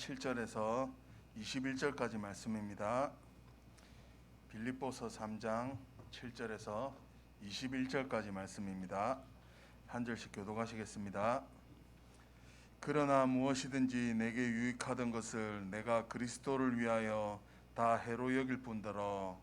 7절에서 21절까지 말씀입니다. 빌립보서 3장 7절에서 21절까지 말씀입니다. 한 절씩 교독하시겠습니다. 그러나 무엇이든지 내게 유익하던 것을 내가 그리스도를 위하여 다 해로 여길 뿐더러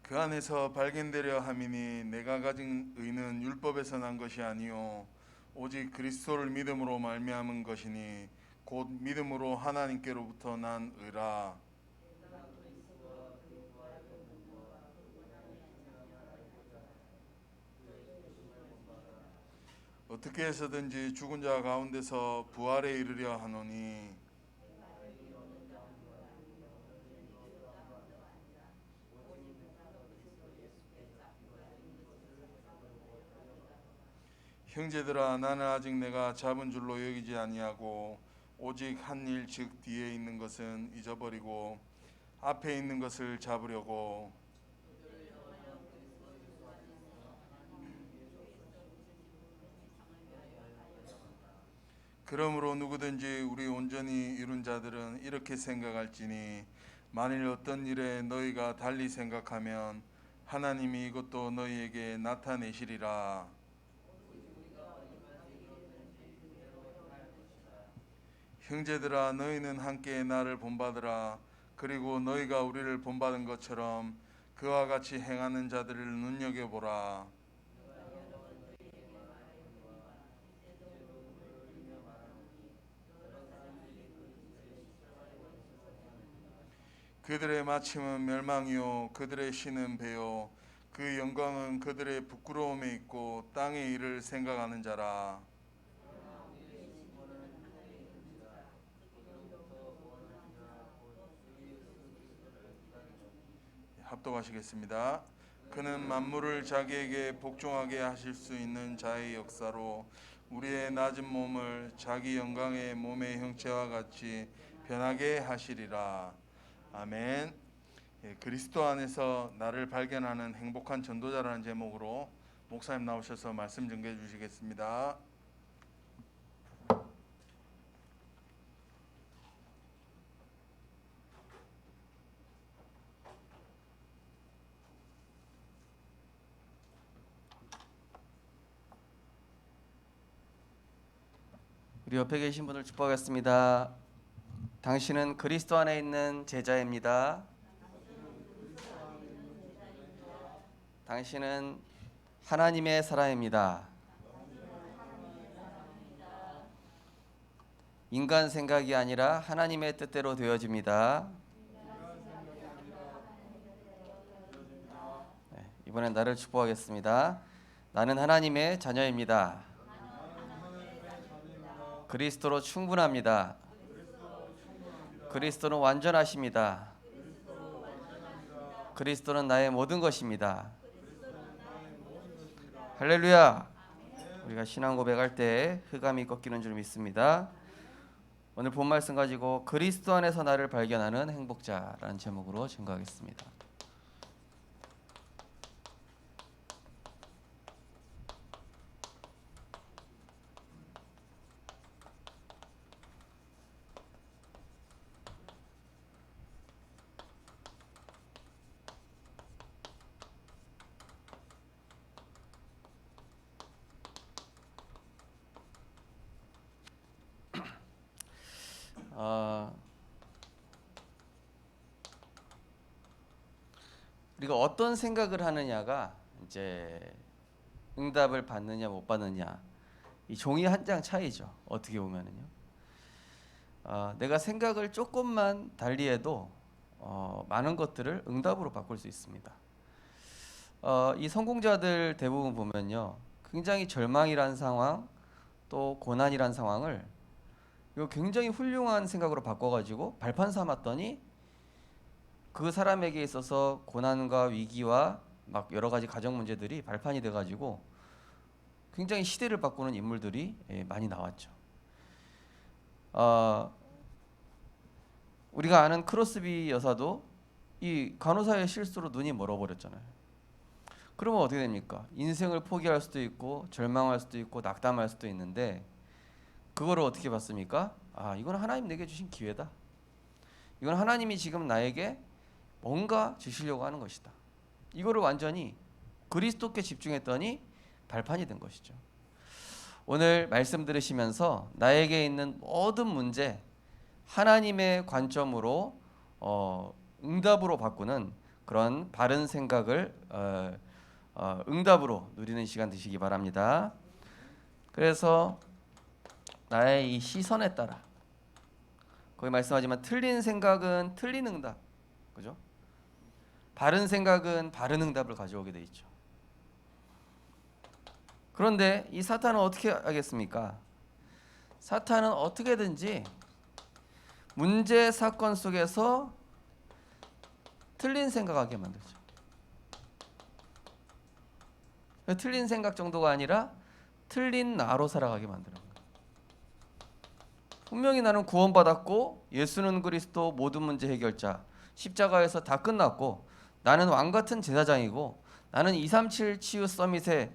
그 안에서 발견되려 함이니 내가 가진 의는 율법에서 난 것이 아니요 오직 그리스도를 믿음으로 말미암은 것이니 곧 믿음으로 하나님께로부터 난 의라. 어떻게 해서든지 죽은 자 가운데서 부활에 이르려 하노니 형제들아 나는 아직 내가 잡은 줄로 여기지 아니하고 오직 한 일 즉 뒤에 있는 것은 잊어버리고 앞에 있는 것을 잡으려고 그러므로 누구든지 우리 온전히 이룬 자들은 이렇게 생각할지니 만일 어떤 일에 너희가 달리 생각하면 하나님이 이것도 너희에게 나타내시리라. 형제들아 너희는 함께 나를 본받으라. 그리고 너희가 우리를 본받은 것처럼 그와 같이 행하는 자들을 눈여겨보라. 그들의 마침은 멸망이요 그들의 신은 배요 그 영광은 그들의 부끄러움에 있고 땅의 일을 생각하는 자라. 합독하시겠습니다. 그는 만물을 자기에게 복종하게 하실 수 있는 자의 역사로 우리의 낮은 몸을 자기 영광의 몸의 형체와 같이 변하게 하시리라. 아멘. 그리스도 안에서 나를 발견하는 행복한 전도자라는 제목으로 목사님 나오셔서 말씀 전개해 주시겠습니다. 우리 옆에 계신 분을 축복하겠습니다. 당신은 그리스도 안에 있는 제자입니다. 당신은 하나님의 사람입니다. 인간 생각이 아니라 하나님의 뜻대로 되어집니다. 이번엔 나를 축복하겠습니다. 나는 하나님의 자녀입니다. 그리스도로 충분합니다. 그리스도는 완전하십니다. 그리스도는 나의 모든 것입니다. 할렐루야. 우리가 신앙 고백할 때 흑암이 꺾이는 줄 믿습니다. 오늘 본 말씀 가지고 그리스도 안에서 나를 발견하는 행복자라는 제목으로 증거하겠습니다. 우리가 어떤 생각을 하느냐가 이제 응답을 받느냐 못 받느냐 이 종이 한 장 차이죠. 어떻게 보면은요. 내가 생각을 조금만 달리해도 많은 것들을 응답으로 바꿀 수 있습니다. 이 성공자들 대부분 보면요, 굉장히 절망이란 상황, 또 고난이란 상황을 이거 굉장히 훌륭한 생각으로 바꿔가지고 발판 삼았더니 그 사람에게 있어서 고난과 위기와 막 여러 가지 가정 문제들이 발판이 돼가지고 굉장히 시대를 바꾸는 인물들이 많이 나왔죠. 우리가 아는 크로스비 여사도 이 간호사의 실수로 눈이 멀어버렸잖아요. 그러면 어떻게 됩니까? 인생을 포기할 수도 있고 절망할 수도 있고 낙담할 수도 있는데 그거를 어떻게 봤습니까? 아, 이건 하나님 내게 주신 기회다. 이건 하나님이 지금 나에게 뭔가 주시려고 하는 것이다. 이거를 완전히 그리스도께 집중했더니 발판이 된 것이죠. 오늘 말씀 들으시면서 나에게 있는 모든 문제 하나님의 관점으로 응답으로 바꾸는 그런 바른 생각을 응답으로 누리는 시간 되시기 바랍니다. 그래서 나의 이 시선에 따라 거기 말씀하지만 틀린 생각은 틀린 응답, 그죠? 바른 생각은 바른 응답을 가져오게 돼 있죠. 그런데 이 사탄은 어떻게 하겠습니까? 사탄은 어떻게든지 문제 사건 속에서 틀린 생각하게 만들죠. 틀린 생각 정도가 아니라 틀린 나로 살아가게 만드는 거예요. 분명히 나는 구원받았고 예수는 그리스도 모든 문제 해결자, 십자가에서 다 끝났고 나는 왕같은 제사장이고 나는 237 치유 서밋의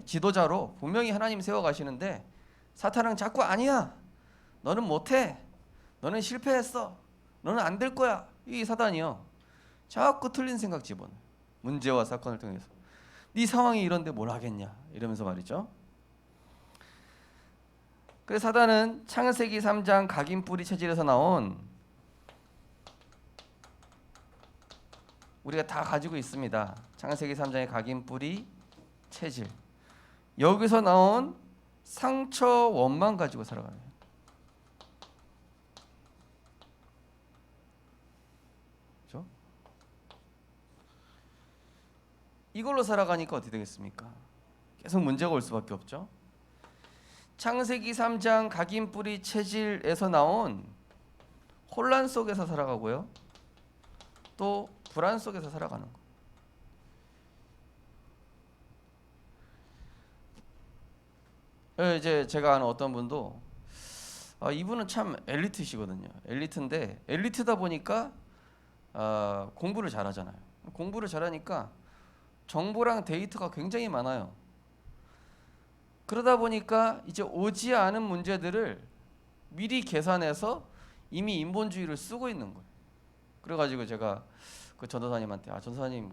지도자로 분명히 하나님 세워가시는데 사탄은 자꾸 아니야, 너는 못해, 너는 실패했어, 너는 안 될 거야. 이 사단이요, 자꾸 틀린 생각 집어넣어요. 문제와 사건을 통해서 네 상황이 이런데 뭘 하겠냐 이러면서 말이죠. 그래서 사단은 창세기 3장 각인뿌리 체질에서 나온, 우리가 다 가지고 있습니다. 창세기 3장의 각인뿌리 체질, 여기서 나온 상처 원만 가지고 살아가요. 그렇죠? 이걸로 살아가니까 어떻게 되겠습니까? 계속 문제가 올 수밖에 없죠. 창세기 3장 각인뿌리 체질에서 나온 혼란 속에서 살아가고요, 또 불안 속에서 살아가는 거. 이제 제가 아는 어떤 분도 이분은 참 엘리트시거든요. 엘리트인데 엘리트다 보니까 공부를 잘하잖아요. 공부를 잘하니까 정보랑 데이터가 굉장히 많아요. 그러다 보니까 이제 오지 않은 문제들을 미리 계산해서 이미 인본주의를 쓰고 있는 거예요. 그래가지고 제가 그 전도사님한테 전도사님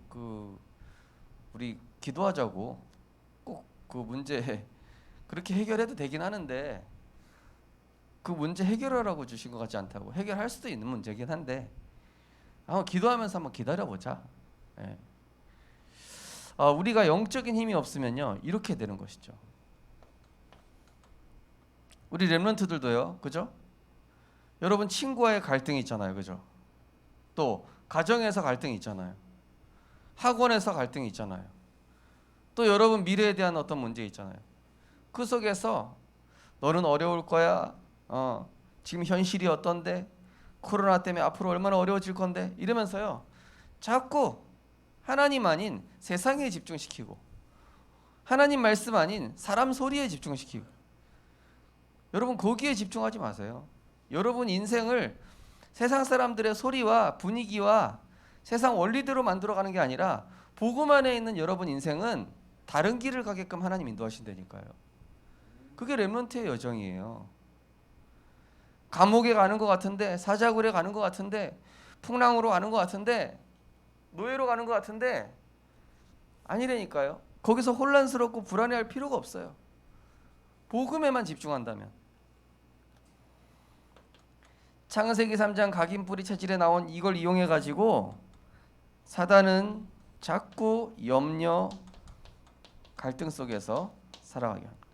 우리 기도하자고, 꼭 그 문제 그렇게 해결해도 되긴 하는데 그 문제 해결하라고 주신 것 같지 않다고. 해결할 수도 있는 문제긴 한데 한번 기도하면서 한번 기다려보자. 예. 우리가 영적인 힘이 없으면요 이렇게 되는 것이죠. 우리 렘넌트들도요, 그죠? 여러분 친구와의 갈등이 있잖아요, 그죠? 또 가정에서 갈등이 있잖아요. 학원에서 갈등이 있잖아요. 또 여러분 미래에 대한 어떤 문제 있잖아요. 그 속에서 너는 어려울 거야. 지금 현실이 어떤데? 코로나 때문에 앞으로 얼마나 어려워질 건데? 이러면서요 자꾸 하나님 아닌 세상에 집중시키고 하나님 말씀 아닌 사람 소리에 집중시키고, 여러분 거기에 집중하지 마세요. 여러분 인생을 세상 사람들의 소리와 분위기와 세상 원리대로 만들어가는 게 아니라 복음 안에 있는 여러분 인생은 다른 길을 가게끔 하나님 인도하신다니까요. 그게 렘넌트의 여정이에요. 감옥에 가는 것 같은데, 사자굴에 가는 것 같은데, 풍랑으로 가는 것 같은데, 노예로 가는 것 같은데 아니라니까요. 거기서 혼란스럽고 불안해할 필요가 없어요. 복음에만 집중한다면. 창세기 3장 각인뿌리 체질에 나온 이걸 이용해 가지고 사단은 자꾸 염려, 갈등 속에서 살아가게 합니다.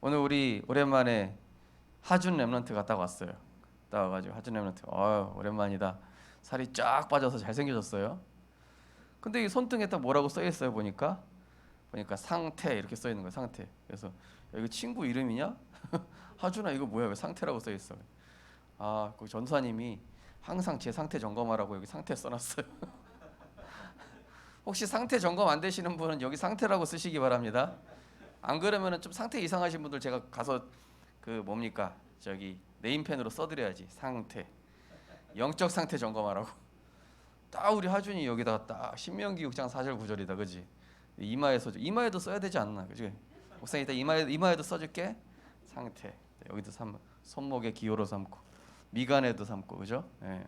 오늘 우리 오랜만에 하준 렘넌트 갔다 왔어요. 갔다 와가지고 하준 렘넌트 오랜만이다. 살이 쫙 빠져서 잘생겨졌어요. 근데 이 손등에 딱 뭐라고 써 있어요. 보니까 상태 이렇게 써 있는 거예요. 상태. 그래서 이거 친구 이름이냐? 하준아 이거 뭐야? 왜 상태라고 써 있어? 그 전사님이 항상 제 상태 점검하라고 여기 상태 써놨어요. 혹시 상태 점검 안 되시는 분은 여기 상태라고 쓰시기 바랍니다. 안 그러면은 좀 상태 이상하신 분들 제가 가서 네임펜으로 써드려야지. 상태, 영적 상태 점검하라고. 딱 우리 하준이 여기다가 딱 신명기 6장 4절 9절이다, 그지? 이마에 써줘. 이마에도 써야 되지 않나, 그지? 목사님 이따 이마에도 써줄게. 상태. 여기도 손목에 기호로 삼고 미간에도 삼고, 그죠? 예.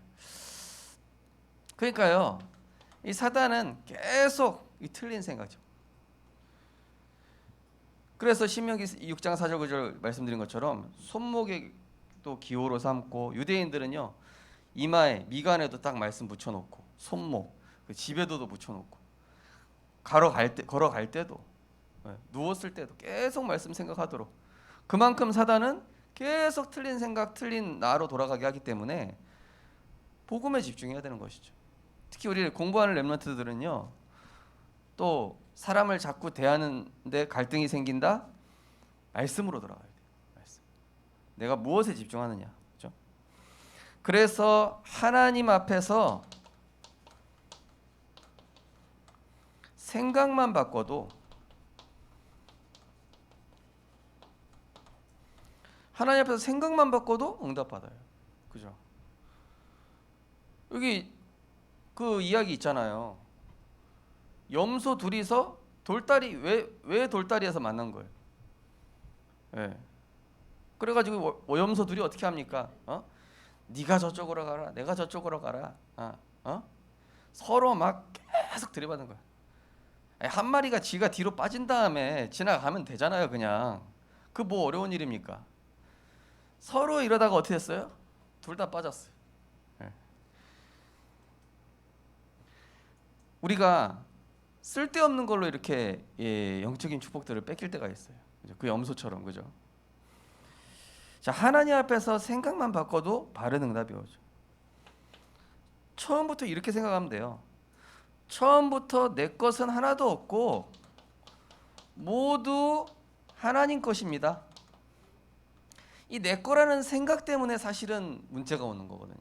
그러니까요, 이 사단은 계속 이 틀린 생각이죠. 그래서 신명기 6장 4절 9절 말씀드린 것처럼 손목에 또 기호로 삼고, 유대인들은요 이마에 미간에도 딱 말씀 붙여놓고, 손목 그 지배도도 붙여놓고, 걸어갈 때도, 누웠을 때도 계속 말씀 생각하도록. 그만큼 사단은 계속 틀린 생각, 틀린 나로 돌아가게 하기 때문에 복음에 집중해야 되는 것이죠. 특히 우리 공부하는 렘넌트들은요, 또 사람을 자꾸 대하는데 갈등이 생긴다? 말씀으로 돌아가야 돼요. 말씀. 내가 무엇에 집중하느냐, 그렇죠? 그래서 하나님 앞에서 생각만 바꿔도, 하나님 앞에서 생각만 바꿔도 응답받아요. 그죠? 여기 그 이야기 있잖아요. 염소 둘이서 돌다리, 왜 돌다리에서 만난 거예요? 예. 그래가지고 염소 둘이 어떻게 합니까? 네가 저쪽으로 가라, 내가 저쪽으로 가라. 서로 막 계속 들이받는 거야. 한 마리가 지가 뒤로 빠진 다음에 지나가면 되잖아요, 그냥. 그 뭐 어려운 일입니까? 서로 이러다가 어떻게 됐어요? 둘 다 빠졌어요. 예. 우리가 쓸데없는 걸로 이렇게 영적인 축복들을 뺏길 때가 있어요. 그죠? 그 염소처럼, 그죠? 자, 하나님 앞에서 생각만 바꿔도 바른 응답이 오죠. 처음부터 이렇게 생각하면 돼요. 처음부터 내 것은 하나도 없고 모두 하나님 것입니다. 이 내 거라는 생각 때문에 사실은 문제가 오는 거거든요.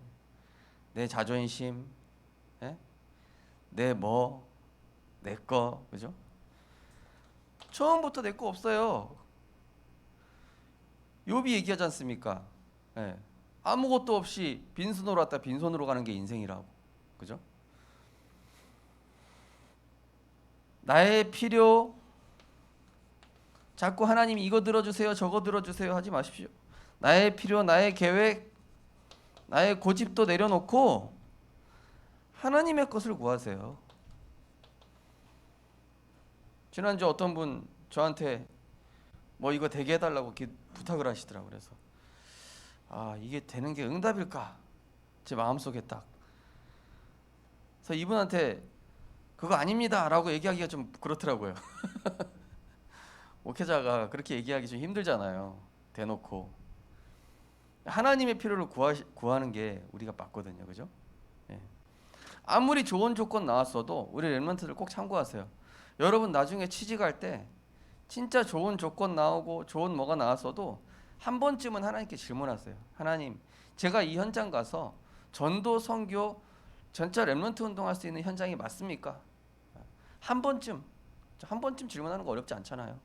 내 자존심, 내 거, 그죠? 처음부터 내 거 없어요. 욥이 얘기하지 않습니까? 아무것도 없이 빈손으로 왔다 빈손으로 가는 게 인생이라고, 그죠? 나의 필요, 자꾸 하나님 이거 들어주세요, 저거 들어주세요 하지 마십시오. 나의 필요, 나의 계획, 나의 고집도 내려놓고 하나님의 것을 구하세요. 지난주 어떤 분 저한테 뭐 이거 되게 해달라고 부탁을 하시더라고요. 그래서 이게 되는 게 응답일까? 제 마음속에 딱. 그래서 이분한테 그거 아닙니다 라고 얘기하기가 좀 그렇더라고요. 목회자가 그렇게 얘기하기 좀 힘들잖아요, 대놓고. 하나님의 필요를 구하는 게 우리가 맞거든요, 그죠? 아무리 좋은 조건 나왔어도 우리 렘넌트들 꼭 참고하세요. 여러분 나중에 취직할 때 진짜 좋은 조건 나오고 좋은 뭐가 나왔어도 한 번쯤은 하나님께 질문하세요. 하나님, 제가 이 현장 가서 전도, 선교, 전짜 렘넌트 운동할 수 있는 현장이 맞습니까? 한 번쯤 질문하는 거 어렵지 않잖아요.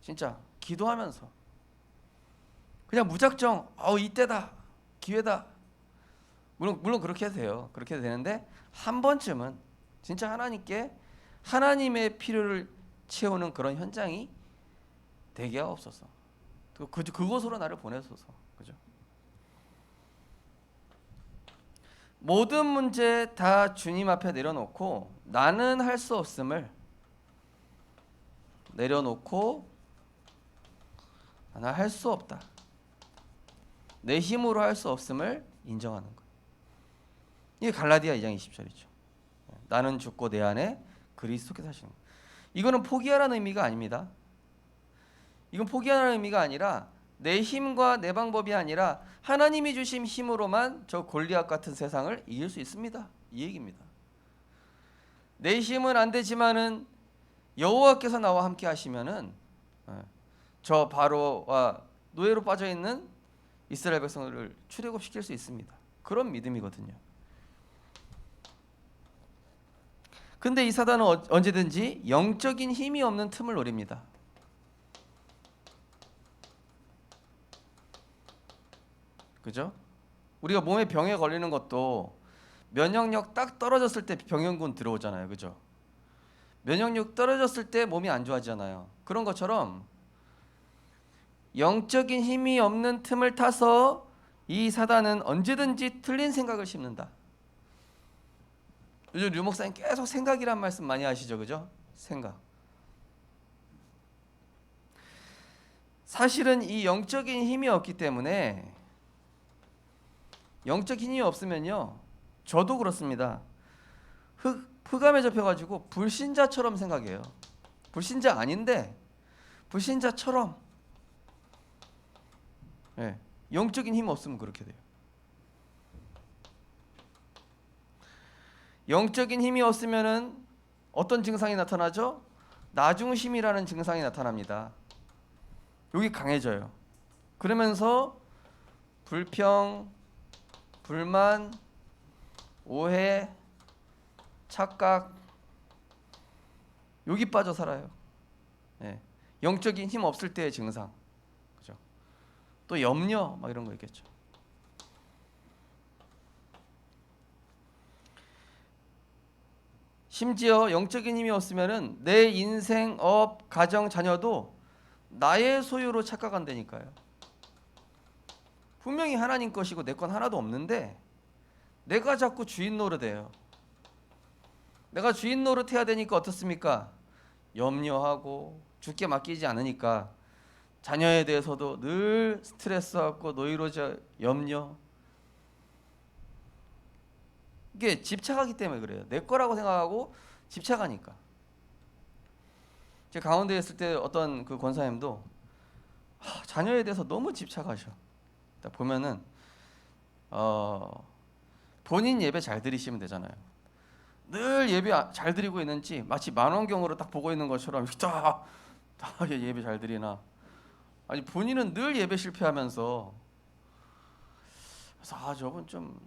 진짜 기도하면서 그냥 무작정 이때다, 기회다. 물론 그렇게 해도 돼요. 그렇게 해도 되는데 한 번쯤은 진짜 하나님께 하나님의 필요를 채우는 그런 현장이 되게 하옵소서. 그곳으로 나를 보내소서. 그죠? 모든 문제 다 주님 앞에 내려놓고 나는 할 수 없음을 내려놓고 나 할 수 없다. 내 힘으로 할 수 없음을 인정하는 거예요. 이게 갈라디아 2장 20절이죠. 나는 죽고 내 안에 그리스도께서 사시는 거예요. 이거는 포기하라는 의미가 아닙니다. 이건 포기하라는 의미가 아니라 내 힘과 내 방법이 아니라 하나님이 주신 힘으로만 저 골리앗 같은 세상을 이길 수 있습니다. 이 얘기입니다. 내 힘은 안 되지만은 여호와께서 나와 함께 하시면은 저 바로와 노예로 빠져 있는 이스라엘 백성들을 출애굽시킬 수 있습니다. 그런 믿음이거든요. 근데 이 사단은 언제든지 영적인 힘이 없는 틈을 노립니다. 그죠? 우리가 몸에 병에 걸리는 것도 면역력 딱 떨어졌을 때 병원군 들어오잖아요. 그죠? 면역력 떨어졌을 때 몸이 안 좋아지잖아요. 그런 것처럼 영적인 힘이 없는 틈을 타서 이 사단은 언제든지 틀린 생각을 심는다. 요즘 류 목사님 계속 생각이란 말씀 많이 하시죠. 그죠? 생각. 사실은 이 영적인 힘이 없기 때문에, 영적 힘이 없으면요, 저도 그렇습니다. 흑암에 접혀가지고 불신자처럼 생각해요. 불신자 아닌데 불신자처럼. 네, 영적인 힘 없으면 그렇게 돼요. 영적인 힘이 없으면은 어떤 증상이 나타나죠? 나중심이라는 증상이 나타납니다. 여기 강해져요. 그러면서 불평, 불만, 오해, 착각, 여기 빠져 살아요. 네. 영적인 힘 없을 때의 증상, 그죠? 또 염려, 막 이런 거 있겠죠. 심지어 영적인 힘이 없으면은 내 인생, 업, 가정, 자녀도 나의 소유로 착각한다니까요. 분명히 하나님 것이고 내 건 하나도 없는데 내가 자꾸 주인 노릇해요. 내가 주인 노릇해야 되니까 어떻습니까? 염려하고 주께 맡기지 않으니까 자녀에 대해서도 늘 스트레스 받고 노이로제 염려. 이게 집착하기 때문에 그래요. 내 거라고 생각하고 집착하니까. 제가 강원도에 있을 때 어떤 그 권사님도 자녀에 대해서 너무 집착하셔. 딱 보면은 본인 예배 잘 드리시면 되잖아요. 늘 예배 잘 드리고 있는지 마치 만원경으로 딱 보고 있는 것처럼 다 예배 잘 드리나. 아니 본인은 늘 예배 실패하면서. 그래서 저분 좀,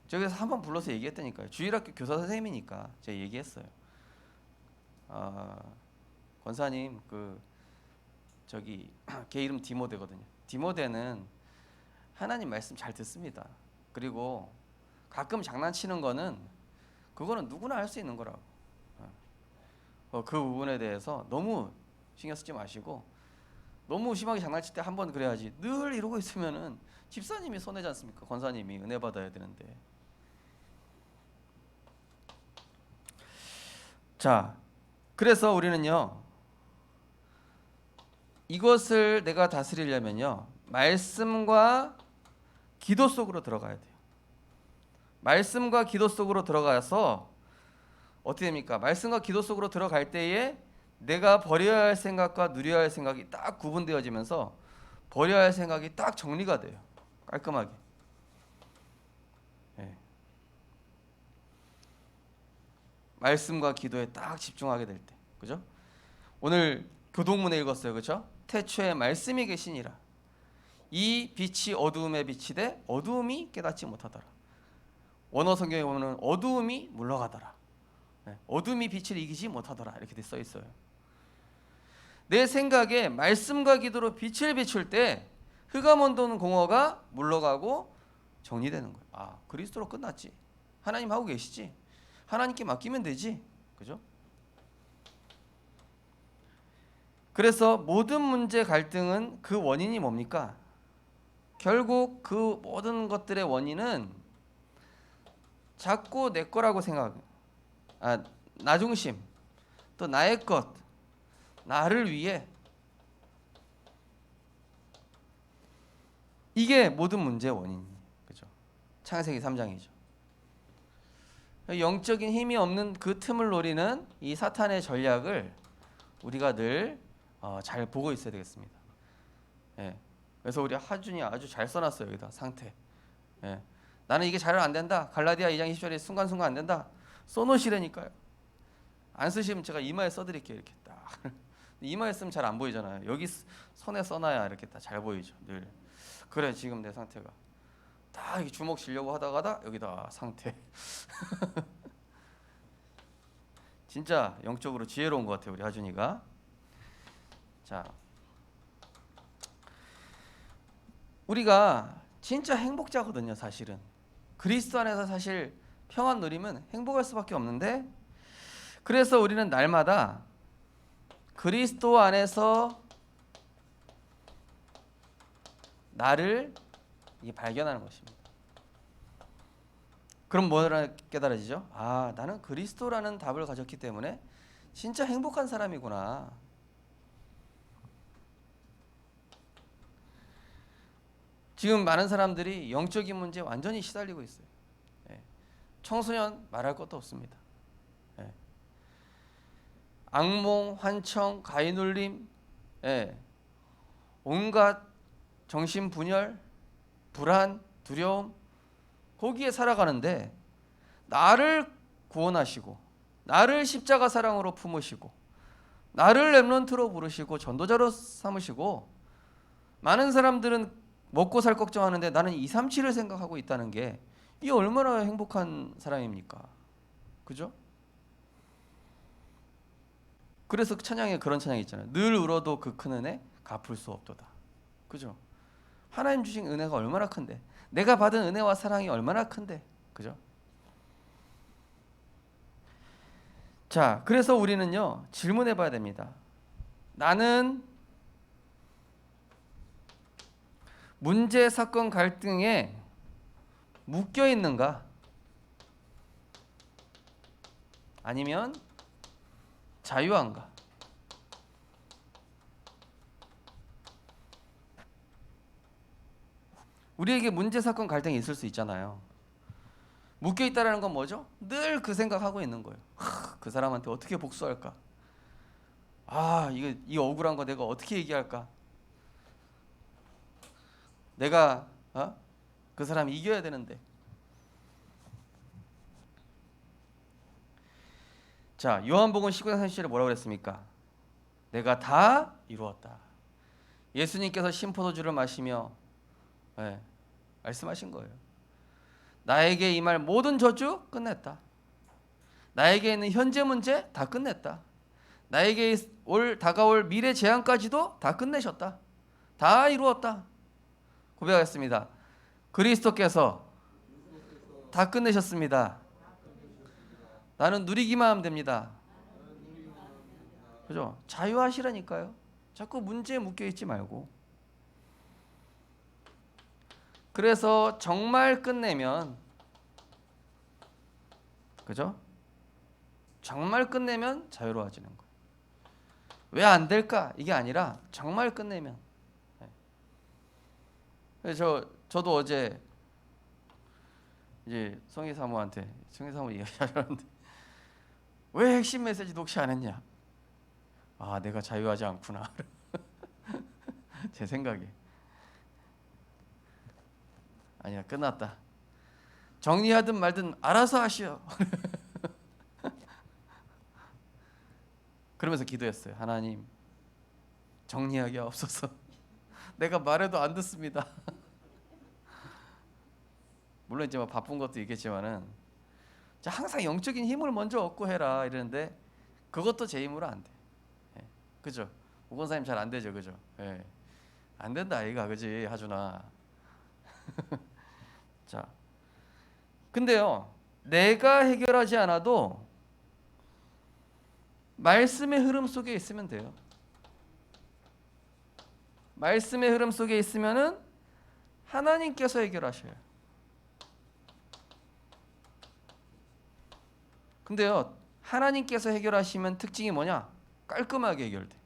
제가 그래서 한번 불러서 얘기했다니까요. 주일학교 교사 선생님이니까 제가 얘기했어요. 권사님 걔 이름 디모데거든요. 디모데는 하나님 말씀 잘 듣습니다. 그리고 가끔 장난치는 거는 그거는 누구나 할 수 있는 거라고. 그 부분에 대해서 너무 신경 쓰지 마시고, 너무 심하게 장난칠 때 한 번 그래야지 늘 이러고 있으면은 집사님이 손해지 않습니까? 권사님이 은혜 받아야 되는데. 자, 그래서 우리는요, 이것을 내가 다스리려면요, 말씀과 기도 속으로 들어가야 돼요. 말씀과 기도 속으로 들어가서 어떻게 됩니까? 말씀과 기도 속으로 들어갈 때에 내가 버려야 할 생각과 누려야 할 생각이 딱 구분되어지면서 버려야 할 생각이 딱 정리가 돼요. 깔끔하게. 네. 말씀과 기도에 딱 집중하게 될 때, 그죠? 오늘 교동문에 읽었어요, 그죠? 태초에 말씀이 계시니라. 이 빛이 어두움에 비치되 어두움이 깨닫지 못하더라. 원어 성경에 보면 어두움이 물러가더라. 어둠이 빛을 이기지 못하더라, 이렇게 써 있어요. 내 생각에 말씀과 기도로 빛을 비출 때 흑암온도는 공허가 물러가고 정리되는 거예요. 그리스도로 끝났지. 하나님 하고 계시지. 하나님께 맡기면 되지. 그죠? 그래서 모든 문제 갈등은 그 원인이 뭡니까? 결국 그 모든 것들의 원인은 자꾸 내 거라고 생각, 나 중심, 또 나의 것, 나를 위해, 이게 모든 문제의 원인이에요. 그죠? 창세기 3장이죠. 영적인 힘이 없는 그 틈을 노리는 이 사탄의 전략을 우리가 늘 잘 보고 있어야 되겠습니다. 예. 그래서 우리 하준이 아주 잘 써놨어요. 여기다 상태. 예. 나는 이게 잘 안 된다. 갈라디아 2장 20절에 순간순간 안 된다. 써놓으시라니까요. 안 쓰시면 제가 이마에 써드릴게요. 이렇게 딱. 이마에 쓰면 잘 안 보이잖아요. 여기 손에 써놔야 이렇게 딱 잘 보이죠. 늘. 그래, 지금 내 상태가 딱 이렇게 주먹 쥐려고 하다가다 여기다 상태. 진짜 영적으로 지혜로운 것 같아요, 우리 하준이가. 자, 우리가 진짜 행복자거든요, 사실은. 그리스도 안에서 사실 평안 누리면 행복할 수밖에 없는데, 그래서 우리는 날마다 그리스도 안에서 나를 발견하는 것입니다. 그럼 뭐라 깨달아지죠? 아, 나는 그리스도라는 답을 가졌기 때문에 진짜 행복한 사람이구나. 지금 많은 사람들이 영적인 문제에 완전히 시달리고 있어요. 예. 청소년 말할 것도 없습니다. 예. 악몽, 환청, 가위눌림, 예. 온갖 정신분열, 불안, 두려움, 거기에 살아가는데 나를 구원하시고 나를 십자가 사랑으로 품으시고 나를 렘넌트로 부르시고 전도자로 삼으시고, 많은 사람들은 먹고 살 걱정하는데 나는 237을 생각하고 있다는 게 이 얼마나 행복한 사람입니까? 그죠? 그래서 찬양에 그런 찬양이 있잖아요. 늘 울어도 그 큰 은혜 갚을 수 없도다. 그죠? 하나님 주신 은혜가 얼마나 큰데, 내가 받은 은혜와 사랑이 얼마나 큰데, 그죠? 자, 그래서 우리는요 질문해 봐야 됩니다. 나는 문제, 사건, 갈등에 묶여 있는가? 아니면 자유한가? 우리에게 문제, 사건, 갈등이 있을 수 있잖아요. 묶여 있다라는 건 뭐죠? 늘 그 생각하고 있는 거예요. 그 사람한테 어떻게 복수할까? 아, 이 억울한 거 내가 어떻게 얘기할까? 내가 그 사람 이겨야 되는데. 자, 요한복음 19장 30절에 뭐라고 그랬습니까? 내가 다 이루었다. 예수님께서 신포도주를 마시며 말씀하신 거예요. 나에게 임할 모든 저주 끝냈다. 나에게 있는 현재 문제 다 끝냈다. 나에게 다가올 미래 재앙까지도 다 끝내셨다. 다 이루었다. 고백하겠습니다. 그리스도께서 다 끝내셨습니다. 나는 누리기만 하면 됩니다. 그죠? 자유하시라니까요. 자꾸 문제에 묶여 있지 말고. 그래서 정말 끝내면, 그죠? 정말 끝내면 자유로워지는 거예요. 왜 안 될까? 이게 아니라 정말 끝내면. 저도 어제 이제 성희 사모한테 얘기하려는데 왜 핵심 메시지 녹취 안 했냐? 아, 내가 자유하지 않구나. 제 생각에. 아니야, 끝났다. 정리하든 말든 알아서 하시오. 그러면서 기도했어요. 하나님, 정리하게 없어서 내가 말해도 안 듣습니다. 물론 이제 바쁜 것도 있겠지만은 항상 영적인 힘을 먼저 얻고 해라 이러는데 그것도 제 힘으로 안 돼. 그죠? 우건사님 잘 안 되죠, 그죠? 안 된다 아이가, 그지 하준아. 자, 근데요 내가 해결하지 않아도 말씀의 흐름 속에 있으면 돼요. 말씀의 흐름 속에 있으면은 하나님께서 해결하셔요. 근데요 하나님께서 해결하시면 특징이 뭐냐? 깔끔하게 해결돼.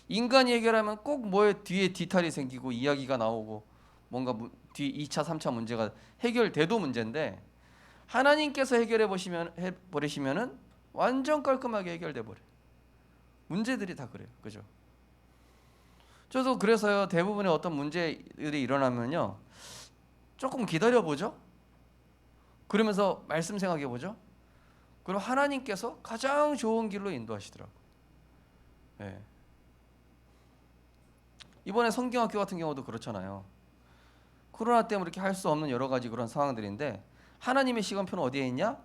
인간이 해결하면 꼭 뭐에 뒤에 뒤탈이 생기고 이야기가 나오고 뭔가 뒤 2차 3차 문제가 해결돼도 문제인데, 하나님께서 해버리시면은 완전 깔끔하게 해결돼 버려. 문제들이 다 그래요. 그죠? 저도 그래서요 대부분의 어떤 문제들이 일어나면요 조금 기다려 보죠. 그러면서 말씀 생각해 보죠. 그럼 하나님께서 가장 좋은 길로 인도하시더라고. 이번에 성경학교 같은 경우도 그렇잖아요. 코로나 때문에 이렇게 할 수 없는 여러 가지 그런 상황들인데, 하나님의 시간표는 어디에 있냐?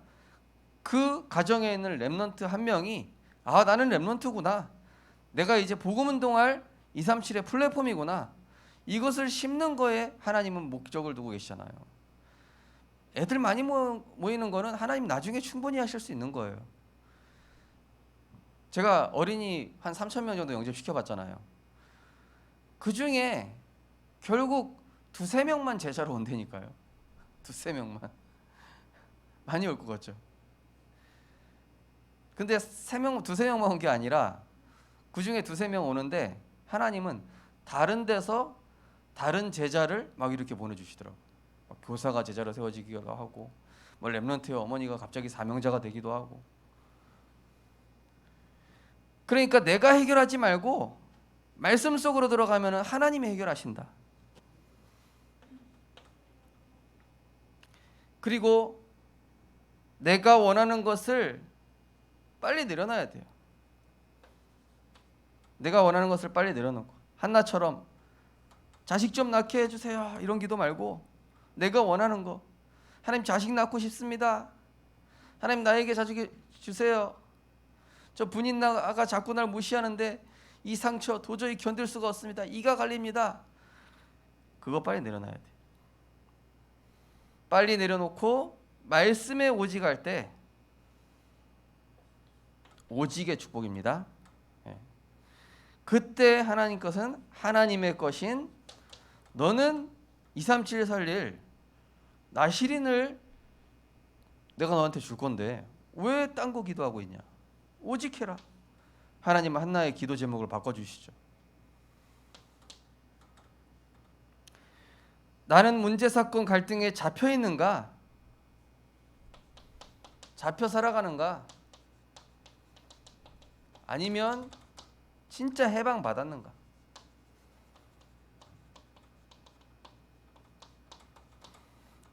그 가정에 있는 렘넌트 한 명이 나는 렘넌트구나. 내가 이제 복음 운동할 237의 플랫폼이구나. 이것을 심는 거에 하나님은 목적을 두고 계시잖아요. 애들 많이 모이는 거는 하나님 나중에 충분히 하실 수 있는 거예요. 제가 어린이 한 3천 명 정도 영접시켜봤잖아요. 그 중에 결국 두세 명만 제자로 온다니까요. 두세 명만. 많이 올 것 같죠. 근데 두세 명만 온 게 아니라 그 중에 두세 명 오는데 하나님은 다른 데서 다른 제자를 막 이렇게 보내주시더라고요. 교사가 제자로 세워지기도 하고, 뭐 렘넌트의 어머니가 갑자기 사명자가 되기도 하고. 그러니까 내가 해결하지 말고 말씀 속으로 들어가면 하나님이 해결하신다. 그리고 내가 원하는 것을 빨리 내려놔야 돼요. 내가 원하는 것을 빨리 내려놓고, 한나처럼 자식 좀 낳게 해주세요 이런 기도 말고 내가 원하는 거, 하나님 자식 낳고 싶습니다. 하나님 나에게 자식 주세요. 저 분인 나가 자꾸 날 무시하는데 이 상처 도저히 견딜 수가 없습니다. 이가 갈립니다. 그거 빨리 내려놔야 돼. 빨리 내려놓고 말씀에 오직할 때, 오직의 축복입니다. 그때 하나님 것은 하나님의 것인 너는 237 살릴 나시린을 내가 너한테 줄 건데 왜 딴 거 기도하고 있냐. 오직해라. 하나님은 한나의 기도 제목을 바꿔주시죠. 나는 문제 사건 갈등에 잡혀 있는가? 잡혀 살아가는가? 아니면 진짜 해방 받았는가?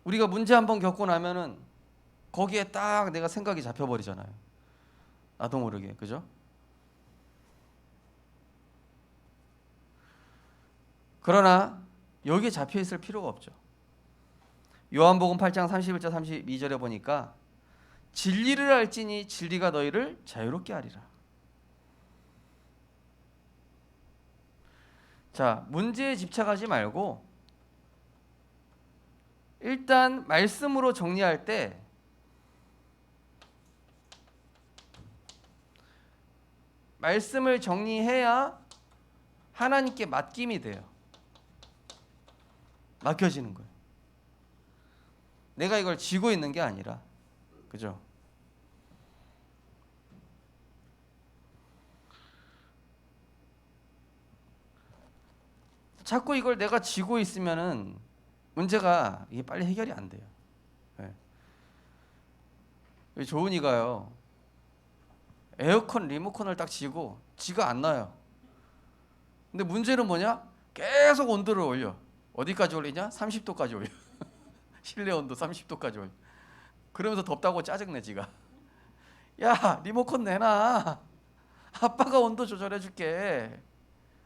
우리가 문제 한번 겪고 나면은 거기에 딱 내가 생각이 잡혀버리잖아요. 나도 모르게, 그죠? 그러나 여기에 잡혀 있을 필요가 없죠. 요한복음 8장 31절 32절에 보니까 진리를 알지니 진리가 너희를 자유롭게 하리라. 자, 문제에 집착하지 말고 일단 말씀으로 정리할 때 말씀을 정리해야 하나님께 맡김이 돼요. 맡겨지는 거예요. 내가 이걸 쥐고 있는 게 아니라, 그죠? 자꾸 이걸 내가 쥐고 있으면은 문제가 이게 빨리 해결이 안 돼요. 네. 조은이가요, 에어컨 리모컨을 딱 쥐고 지가 안 나요. 근데 문제는 뭐냐? 계속 온도를 올려. 어디까지 올리냐? 30도까지 올려. 실내 온도 30도까지 올려. 그러면서 덥다고 짜증내 지가. 야, 리모컨 내놔. 아빠가 온도 조절해 줄게.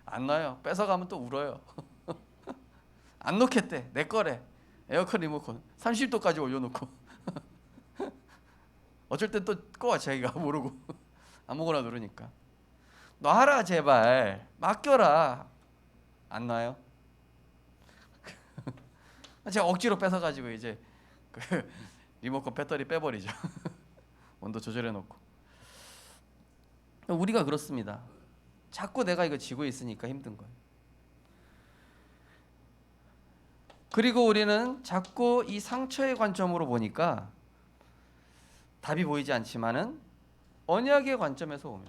안 나요. 뺏어가면 또 울어요. 안 놓겠대. 내 거래. 에어컨 리모컨 30도까지 올려놓고. 어쩔 땐 또 꺼 자기가 모르고. 아무거나 누르니까. 놔라 제발. 맡겨라. 안 놔요. 제가 억지로 뺏어가지고 이제 그 리모컨 배터리 빼버리죠. 온도 조절해 놓고. 우리가 그렇습니다. 자꾸 내가 이거 쥐고 있으니까 힘든 거예요. 그리고 우리는 자꾸 이 상처의 관점으로 보니까 답이 보이지 않지만은 언약의 관점에서 오면,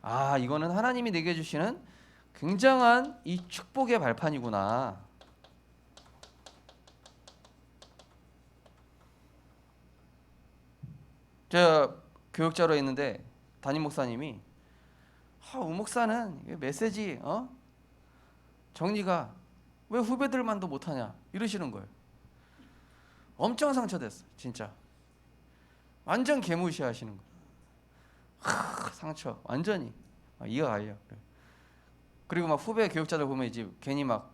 아, 이거는 하나님이 내게 주시는 굉장한 이 축복의 발판이구나. 제가 교육자로 있는데 담임 목사님이 우 목사는 메시지 정리가 왜 후배들만도 못하냐 이러시는 거예요. 엄청 상처됐어 진짜. 완전 개무시하시는 거예요. 상처 완전히 이가 갈려. 그리고 막 후배 교육자들 보면 이제 괜히 막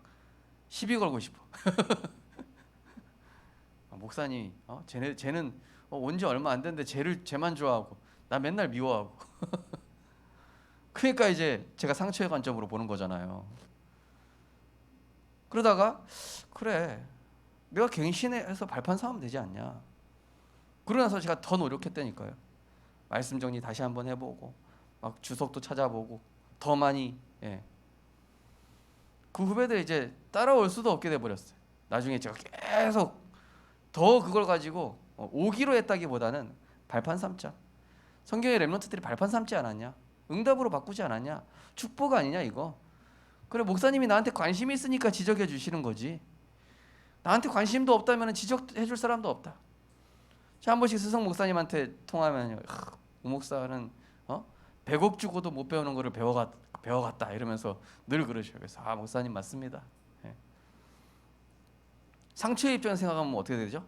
시비 걸고 싶어. 목사님이 쟤는 온 지 얼마 안 됐는데 쟤만 좋아하고 나 맨날 미워하고. 그러니까 이제 제가 상처의 관점으로 보는 거잖아요. 그러다가 그래, 내가 갱신해서 발판 삼으면 되지 않냐. 그러고 나서 제가 더 노력했다니까요. 말씀 정리 다시 한번 해보고 막 주석도 찾아보고 더 많이. 예. 그 후배들 이제 따라올 수도 없게 돼 버렸어요. 나중에 제가 계속 더 그걸 가지고 오기로 했다기보다는 발판 삼자. 성경의 렘넌트들이 발판 삼지 않았냐? 응답으로 바꾸지 않았냐? 축복 아니냐 이거? 그래, 목사님이 나한테 관심이 있으니까 지적해 주시는 거지. 나한테 관심도 없다면 지적해 줄 사람도 없다. 자, 한 번씩 스승 목사님한테 통하면 우 목사는 100억 주고도 못 배우는 거를 배워갔다 이러면서 늘 그러셔요. 그래서 목사님 맞습니다. 예. 상처의 입장에서 생각하면 어떻게 되죠?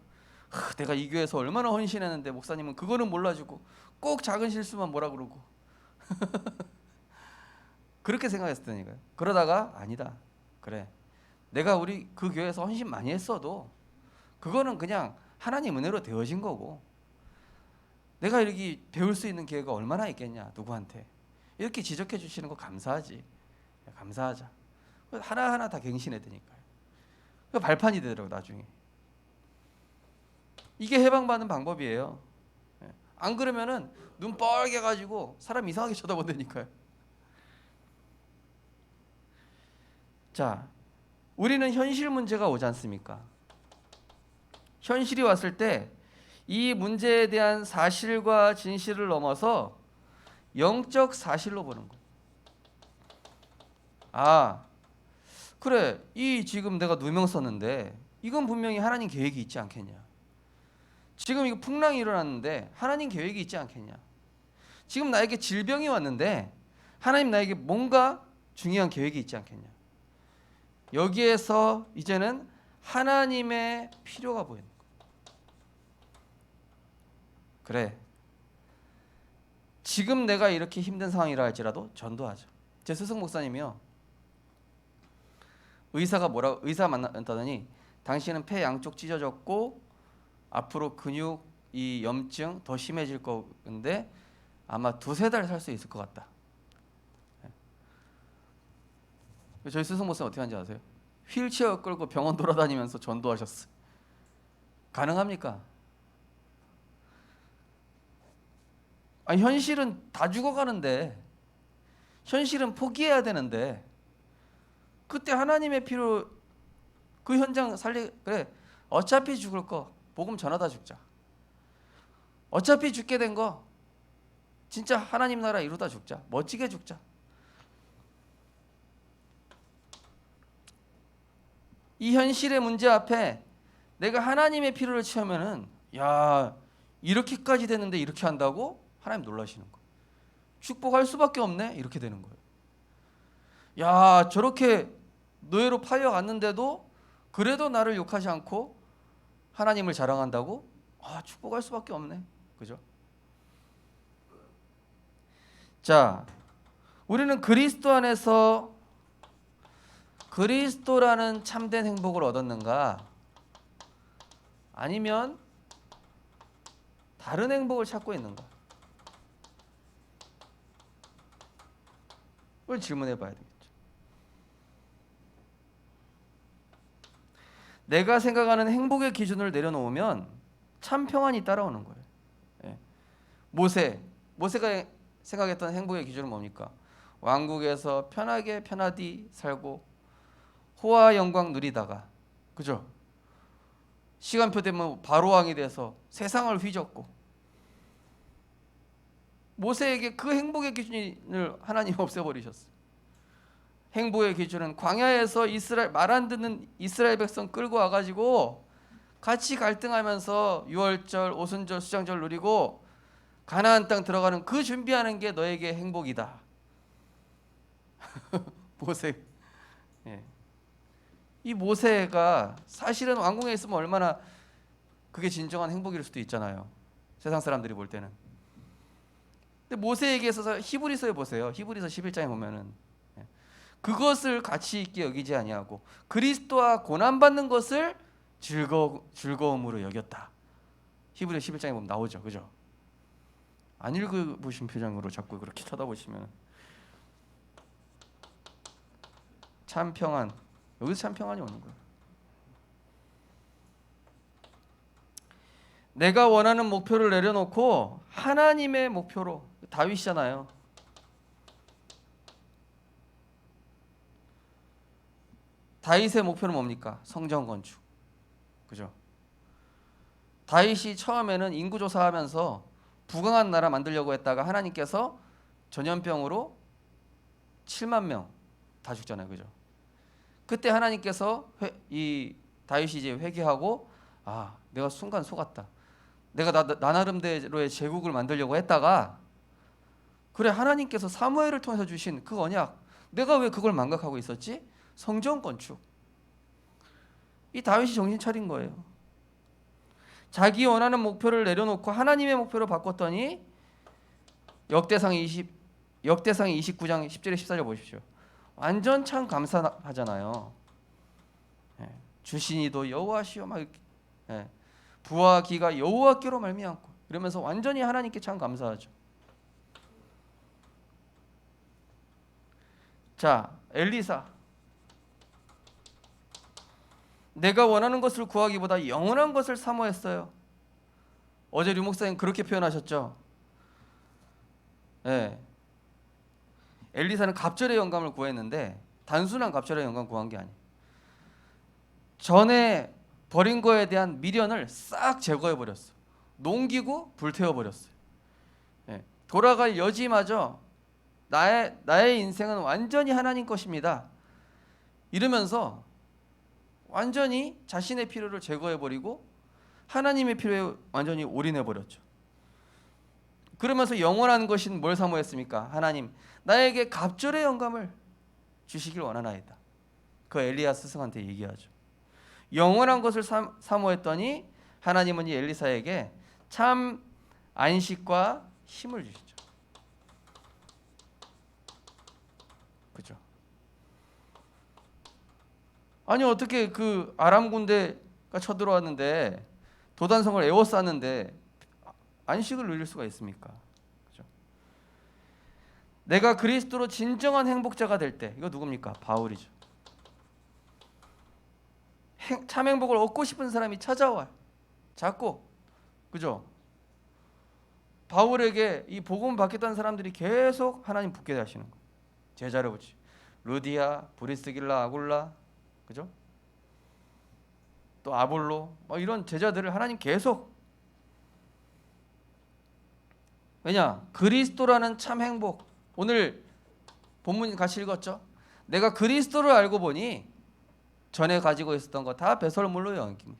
내가 이 교회에서 얼마나 헌신했는데 목사님은 그거는 몰라주고 꼭 작은 실수만 뭐라 그러고 그렇게 생각했다니까요. 그러다가 아니다. 그래, 내가 우리 그 교회에서 헌신 많이 했어도 그거는 그냥 하나님 은혜로 되어진 거고, 내가 이렇게 배울 수 있는 기회가 얼마나 있겠냐 누구한테. 이렇게 지적해 주시는 거 감사하지. 감사하자. 하나하나 다 갱신해드니까요. 발판이 되더라고 나중에. 이게 해방받는 방법이에요. 안 그러면은 눈 뻘게 가지고 사람 이상하게 쳐다본다니까요. 자, 우리는 현실 문제가 오지 않습니까? 현실이 왔을 때 이 문제에 대한 사실과 진실을 넘어서 영적 사실로 보는 거예요. 그래, 이 지금 내가 누명 썼는데 이건 분명히 하나님 계획이 있지 않겠냐. 지금 이거 풍랑이 일어났는데 하나님 계획이 있지 않겠냐. 지금 나에게 질병이 왔는데 하나님 나에게 뭔가 중요한 계획이 있지 않겠냐. 여기에서 이제는 하나님의 필요가 보이는 거예요. 그래, 지금 내가 이렇게 힘든 상황이라 할지라도 전도하죠. 제 스승 목사님이요, 의사 만났다더니 당신은 폐 양쪽 찢어졌고 앞으로 근육 이 염증 더 심해질 건데 아마 2-3달 살 수 있을 것 같다. 저희 스승 목사님 어떻게 하는지 아세요? 휠체어 끌고 병원 돌아다니면서 전도하셨어요. 가능합니까? 현실은 다 죽어가는데, 현실은 포기해야 되는데, 그때 하나님의 피로 그 현장 그래, 어차피 죽을 거 복음 전하다 죽자. 어차피 죽게 된 거 진짜 하나님 나라 이루다 죽자. 멋지게 죽자. 이 현실의 문제 앞에 내가 하나님의 필요를 채우면은, 야, 이렇게까지 됐는데 이렇게 한다고? 하나님 놀라시는 거예요. 축복할 수밖에 없네? 이렇게 되는 거예요. 야, 저렇게 노예로 팔려갔는데도 그래도 나를 욕하지 않고 하나님을 자랑한다고? 축복할 수밖에 없네. 그죠? 자, 우리는 그리스도 안에서 그리스도라는 참된 행복을 얻었는가? 아니면 다른 행복을 찾고 있는가? 그걸 질문해 봐야 되겠죠. 내가 생각하는 행복의 기준을 내려놓으면 참 평안이 따라오는 거예요. 예. 모세가 생각했던 행복의 기준은 뭡니까? 왕국에서 편하디 살고 호화 영광 누리다가, 그죠? 시간표 되면 바로 왕이 돼서 세상을 휘젓고, 모세에게 그 행복의 기준을 하나님 없애버리셨어요. 행복의 기준은 광야에서 말 안 듣는 이스라엘 백성 끌고 와가지고 같이 갈등하면서 유월절, 오순절, 수장절 누리고 가나안 땅 들어가는 그 준비하는 게 너에게 행복이다. 모세. 예. 이 모세가 사실은 왕궁에 있으면 얼마나 그게 진정한 행복일 수도 있잖아요. 세상 사람들이 볼 때는. 근데 모세에게 있어서 히브리서에 보세요. 히브리서 11장에 보면은 그것을 가치 있게 여기지 아니하고 그리스도와 고난 받는 것을 즐거움으로 여겼다. 히브리 11장에 보면 나오죠. 그죠? 안 읽어보신 표정으로 자꾸 그렇게 쳐다보시면 참 평안. 여기서 참 평안이 오는 거예요. 내가 원하는 목표를 내려놓고 하나님의 목표로, 다윗이잖아요. 다윗의 목표는 뭡니까? 성전 건축. 그죠? 다윗이 처음에는 인구조사하면서 부강한 나라 만들려고 했다가 하나님께서 전염병으로 7만 명 다 죽잖아요. 그죠? 그때 하나님께서 이 다윗이 이제 회개하고, 아, 내가 순간 속았다. 내가 나 나름대로의 제국을 만들려고 했다가, 그래, 하나님께서 사무엘을 통해서 주신 그 언약, 내가 왜 그걸 망각하고 있었지? 성전 건축. 이 다윗이 정신 차린 거예요. 자기 원하는 목표를 내려놓고 하나님의 목표로 바꿨더니 역대상 29장 10절에 14절 보십시오. 완전 참 감사하잖아요. 주신이도 여호와시요, 막 이렇게, 부와 기가 여호와께로 말미암고, 이러면서 완전히 하나님께 참 감사하죠. 자, 엘리사. 내가 원하는 것을 구하기보다 영원한 것을 사모했어요. 어제 류 목사님 그렇게 표현하셨죠. 엘리사는 갑절의 영감을 구했는데 단순한 갑절의 영감 구한 게 아니에요. 전에 버린 거에 대한 미련을 싹 제거해 버렸어. 농기고 불태워 버렸어요. 돌아갈 여지마저 나의 인생은 완전히 하나님 것입니다. 이러면서 완전히 자신의 필요를 제거해 버리고 하나님의 필요에 완전히 올인해 버렸죠. 그러면서 영원한 것인 뭘 사모했습니까? 하나님, 나에게 갑절의 영감을 주시길 원하나이다. 그 엘리야 스승한테 얘기하죠. 영원한 것을 사모했더니 하나님은 이 엘리사에게 참 안식과 힘을 주시죠. 그죠? 아니, 어떻게 그 아람 군대가 쳐들어왔는데 도단성을 에워쌌는데 안식을 누릴 수가 있습니까? 그죠? 내가 그리스도로 진정한 행복자가 될 때, 이거 누굽니까? 바울이죠. 참 행복을 얻고 싶은 사람이 찾아와요. 자꾸. 그죠? 바울에게 이 복음을 받겠다는 사람들이 계속 하나님 붙게 하시는 거예요. 제자를 붙이. 루디아, 브리스길라, 아굴라, 그죠? 또 아볼로, 이런 제자들을 하나님 계속. 왜냐? 그리스도라는 참 행복. 오늘 본문 같이 읽었죠? 내가 그리스도를 알고 보니 전에 가지고 있었던 거 다 배설물로 여김.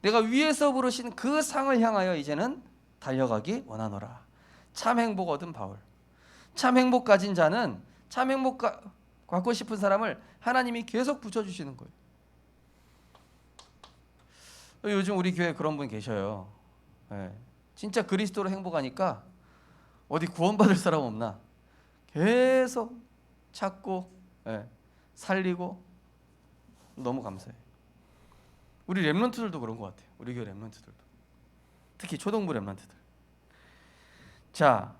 내가 위에서 부르신 그 상을 향하여 이제는 달려가기 원하노라. 참 행복 얻은 바울. 참 행복 가진 자는 참 행복 갖고 싶은 사람을 하나님이 계속 붙여주시는 거예요. 요즘 우리 교회에 그런 분 계셔요. 진짜 그리스도로 행복하니까 어디 구원받을 사람 없나 계속 찾고 살리고, 너무 감사해요. 우리 렘넌트들도 그런 것 같아요. 우리 교회 렘넌트들도, 특히 초등부 렘넌트들. 자,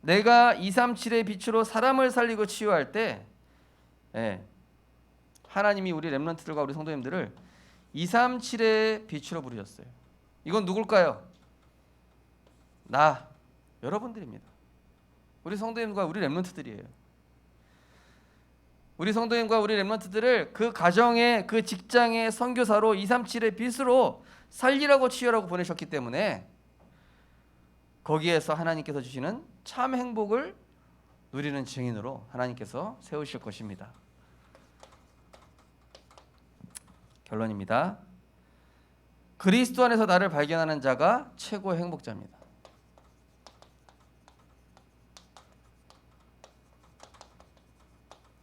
내가 237의 빛으로 사람을 살리고 치유할 때 하나님이 우리 렘넌트들과 우리 성도님들을 237의 빛으로 부르셨어요. 이건 누굴까요? 여러분들입니다. 우리 성도님과 우리 렘넌트들이에요. 우리 성도님과 우리 렘넌트들을 그 가정의, 그 직장의 선교사로 237의 빛으로 살리라고 치유하라고 보내셨기 때문에 거기에서 하나님께서 주시는 참 행복을 누리는 증인으로 하나님께서 세우실 것입니다. 결론입니다. 그리스도 안에서 나를 발견하는 자가 최고의 행복자입니다.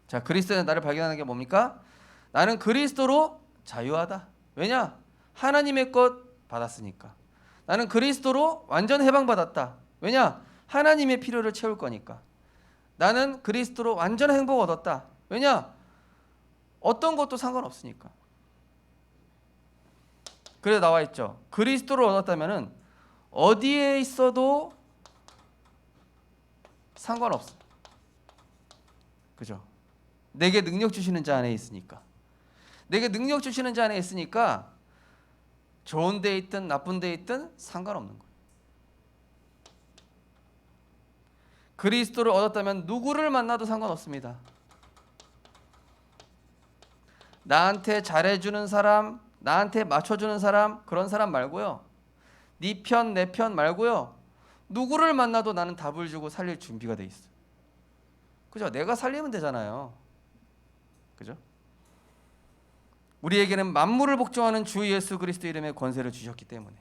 자, 그리스도에 나를 발견하는 게 뭡니까? 나는 그리스도로 자유하다. 왜냐? 하나님의 것 받았으니까. 나는 그리스도로 완전 해방받았다. 왜냐? 하나님의 필요를 채울 거니까. 나는 그리스도로 완전 행복 얻었다. 왜냐? 어떤 것도 상관없으니까. 그래 나와 있죠. 그리스도를 얻었다면은 어디에 있어도 상관없어. 그죠? 내게 능력 주시는 자 안에 있으니까. 내게 능력 주시는 자 안에 있으니까 좋은 데 있든 나쁜 데 있든 상관없는 거예요. 그리스도를 얻었다면 누구를 만나도 상관없습니다. 나한테 잘해주는 사람, 나한테 맞춰주는 사람, 그런 사람 말고요. 네 편, 내 편 말고요. 누구를 만나도 나는 답을 주고 살릴 준비가 돼 있어. 그죠? 내가 살리면 되잖아요. 그죠? 우리에게는 만물을 복종하는 주 예수 그리스도 이름의 권세를 주셨기 때문에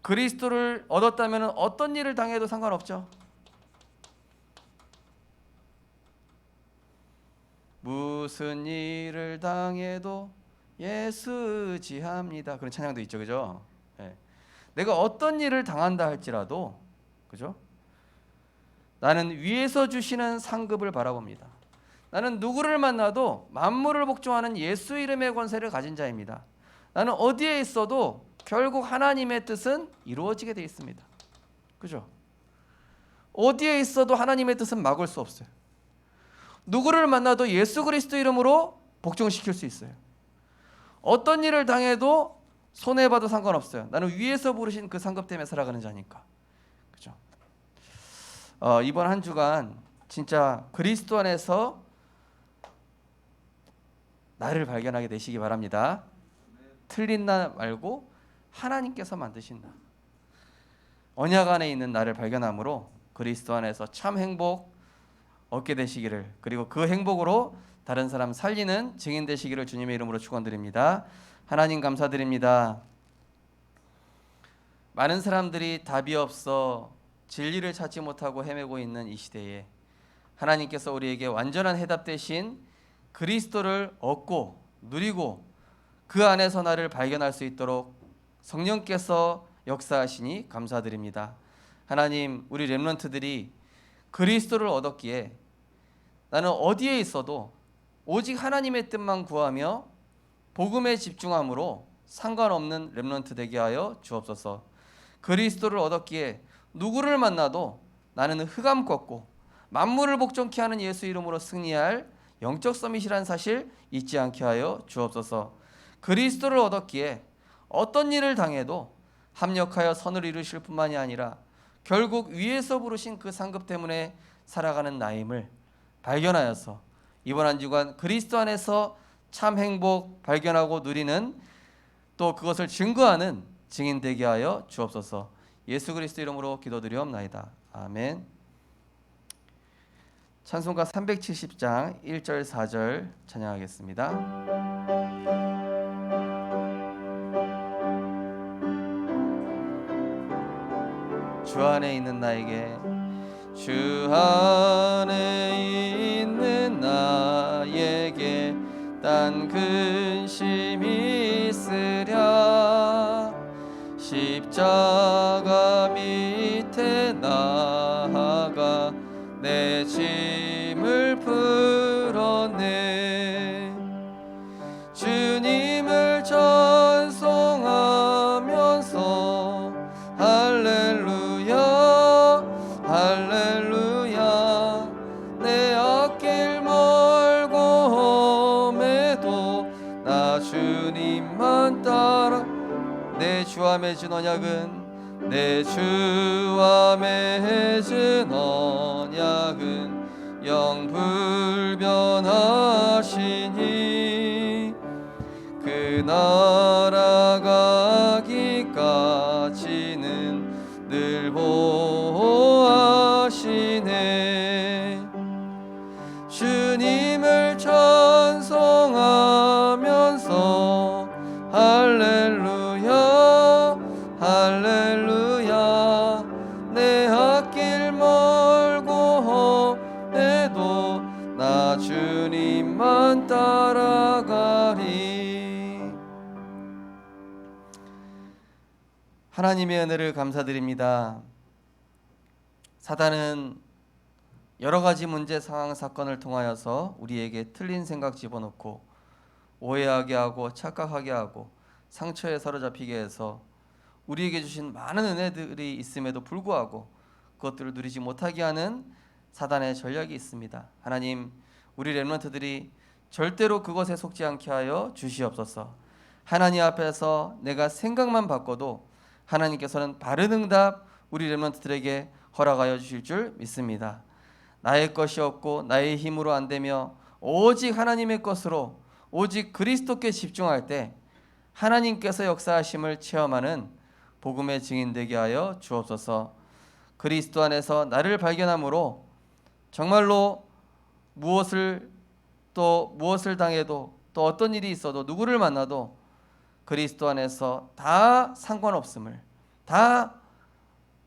그리스도를 얻었다면 어떤 일을 당해도 상관없죠. 무슨 일을 당해도 예수 지합니다. 그런 찬양도 있죠, 그죠? 네. 내가 어떤 일을 당한다 할지라도, 그죠? 나는 위에서 주시는 상급을 바라봅니다. 나는 누구를 만나도 만물을 복종하는 예수 이름의 권세를 가진 자입니다. 나는 어디에 있어도 결국 하나님의 뜻은 이루어지게 되어 있습니다. 그죠? 어디에 있어도 하나님의 뜻은 막을 수 없어요. 누구를 만나도 예수 그리스도 이름으로 복종시킬 수 있어요. 어떤 일을 당해도 손해봐도 상관없어요. 나는 위에서 부르신 그 상급 때문에 살아가는 자니까. 그죠? 이번 한 주간 진짜 그리스도 안에서 나를 발견하게 되시기 바랍니다. 틀린 나 말고 하나님께서 만드신 나, 언약 안에 있는 나를 발견함으로 그리스도 안에서 참 행복 얻게 되시기를, 그리고 그 행복으로 다른 사람 살리는 증인 되시기를 주님의 이름으로 축원드립니다. 하나님 감사드립니다. 많은 사람들이 답이 없어 진리를 찾지 못하고 헤매고 있는 이 시대에 하나님께서 우리에게 완전한 해답 대신 그리스도를 얻고 누리고 그 안에서 나를 발견할 수 있도록 성령께서 역사하시니 감사드립니다. 하나님, 우리 렘넌트들이 그리스도를 얻었기에 나는 어디에 있어도 오직 하나님의 뜻만 구하며 복음에 집중함으로 상관없는 렘넌트 되게 하여 주옵소서. 그리스도를 얻었기에 누구를 만나도 나는 흑암 꺾고 만물을 복종케 하는 예수 이름으로 승리할 영적 서밋이라는 사실 잊지 않게 하여 주옵소서. 그리스도를 얻었기에 어떤 일을 당해도 합력하여 선을 이루실 뿐만이 아니라 결국 위에서 부르신 그 상급 때문에 살아가는 나임을 발견하여서 이번 한 주간 그리스도 안에서 참 행복 발견하고 누리는, 또 그것을 증거하는 증인 되게 하여 주옵소서. 예수 그리스도 이름으로 기도드리옵나이다. 아멘. 찬송가 370장 1절 4절 찬양하겠습니다. 주 안에 있는 나에게, 주 안에 있는 나에게 딴 근심이 있으랴. 십자가 밑에 나아가 내 짐을 풀었네. 주님을 찬송하면서 할렐루야 할렐루야. 내 앞길 멀고 험해도 나 주님만 따라. 내 주와 맺은 언약은, 내 주와 맺은 언약은 영불변하시니 그 나라 가기까지는 늘 보호하시네. 주님을 찬송하면서 할렐루야 할렐루야. 내 앞길 멀고 험해도 나 주님만 따라가리. 하나님의 은혜를 감사드립니다. 사단은 여러 가지 문제, 상황, 사건을 통하여서 우리에게 틀린 생각 집어넣고 오해하게 하고 착각하게 하고 상처에 사로잡히게 해서 우리에게 주신 많은 은혜들이 있음에도 불구하고 그것들을 누리지 못하게 하는 사단의 전략이 있습니다. 하나님, 우리 렘넌트들이 절대로 그것에 속지 않게 하여 주시옵소서. 하나님 앞에서 내가 생각만 바꿔도 하나님께서는 바른 응답 우리 렘넌트들에게 허락하여 주실 줄 믿습니다. 나의 것이 없고 나의 힘으로 안 되며 오직 하나님의 것으로 오직 그리스도께 집중할 때 하나님께서 역사하심을 체험하는 복음의 증인 되게 하여 주옵소서. 그리스도 안에서 나를 발견함으로 정말로 무엇을 당해도 또 어떤 일이 있어도 누구를 만나도 그리스도 안에서 다 상관없음을, 다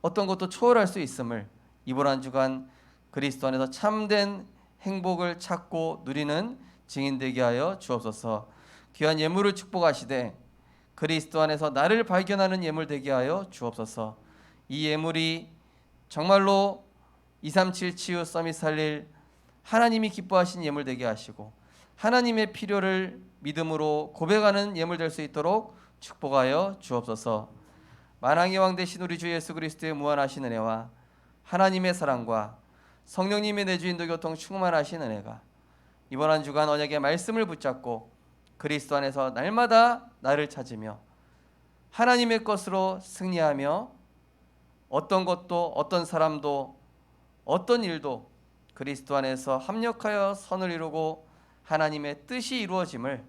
어떤 것도 초월할 수 있음을 이번 한 주간 그리스도 안에서 참된 행복을 찾고 누리는 증인 되게 하여 주옵소서. 귀한 예물을 축복하시되 그리스도 안에서 나를 발견하는 예물 되게 하여 주옵소서. 이 예물이 정말로 237 치유 서밋 살릴 하나님이 기뻐하신 예물 되게 하시고 하나님의 필요를 믿음으로 고백하는 예물 될 수 있도록 축복하여 주옵소서. 만왕의 왕 되신 우리 주 예수 그리스도의 무한하신 은혜와 하나님의 사랑과 성령님의 내주인도 교통 충만하신 은혜가 이번 한 주간 언약의 말씀을 붙잡고 그리스도 안에서 날마다 나를 찾으며 하나님의 것으로 승리하며 어떤 것도 어떤 사람도 어떤 일도 그리스도 안에서 합력하여 선을 이루고 하나님의 뜻이 이루어짐을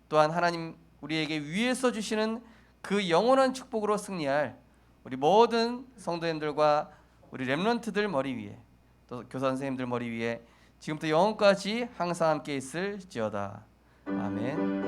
또한 하나님 우리에게 위에서 주시는 그 영원한 축복으로 승리할 우리 모든 성도님들과 우리 렘넌트들 머리 위에 또 교사 선생님들 머리 위에 지금부터 영원까지 항상 함께 있을지어다. 아멘.